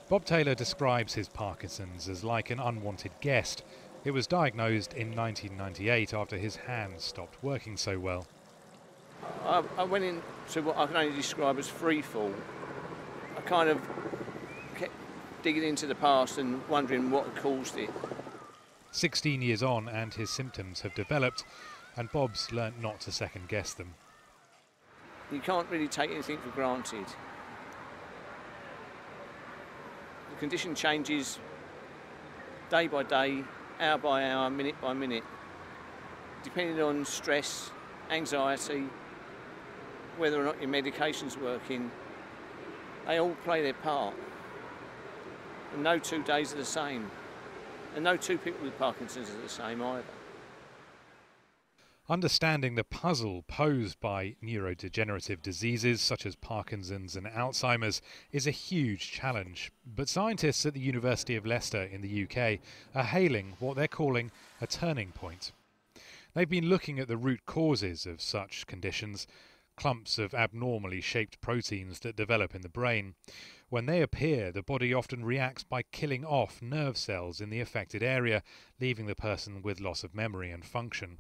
Bob Taylor describes his Parkinson's as like an unwanted guest. It was diagnosed in 1998 after his hands stopped working so well. I went into what I can only describe as free fall. I kind of kept digging into the past and wondering what had caused it. 16 years on and his symptoms have developed, and Bob's learnt not to second guess them. You can't really take anything for granted. The condition changes day by day, hour by hour, minute by minute, depending on stress, anxiety, whether or not your medication's working. They all play their part. And no 2 days are the same. And no two people with Parkinson's are the same either. Understanding the puzzle posed by neurodegenerative diseases such as Parkinson's and Alzheimer's is a huge challenge, but scientists at the University of Leicester in the UK are hailing what they're calling a turning point. They've been looking at the root causes of such conditions, clumps of abnormally shaped proteins that develop in the brain. When they appear, the body often reacts by killing off nerve cells in the affected area, leaving the person with loss of memory and function.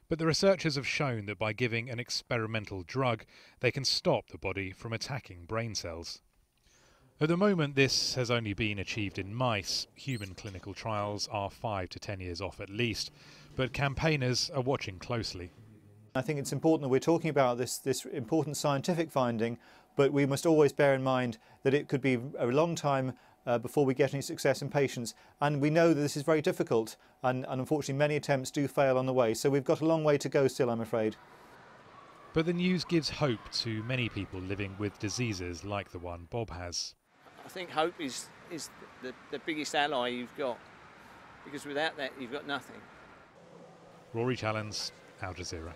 But the researchers have shown that by giving an experimental drug, they can stop the body from attacking brain cells. At the moment, this has only been achieved in mice. Human clinical trials are 5 to 10 years off at least, but campaigners are watching closely. I think it's important that we're talking about this important scientific finding, but we must always bear in mind that it could be a long time before we get any success in patients, and we know that this is very difficult, and unfortunately many attempts do fail on the way, so we've got a long way to go still, I'm afraid. But the news gives hope to many people living with diseases like the one Bob has. I think hope is the biggest ally you've got, because without that you've got nothing. Rory Challens, Al Jazeera.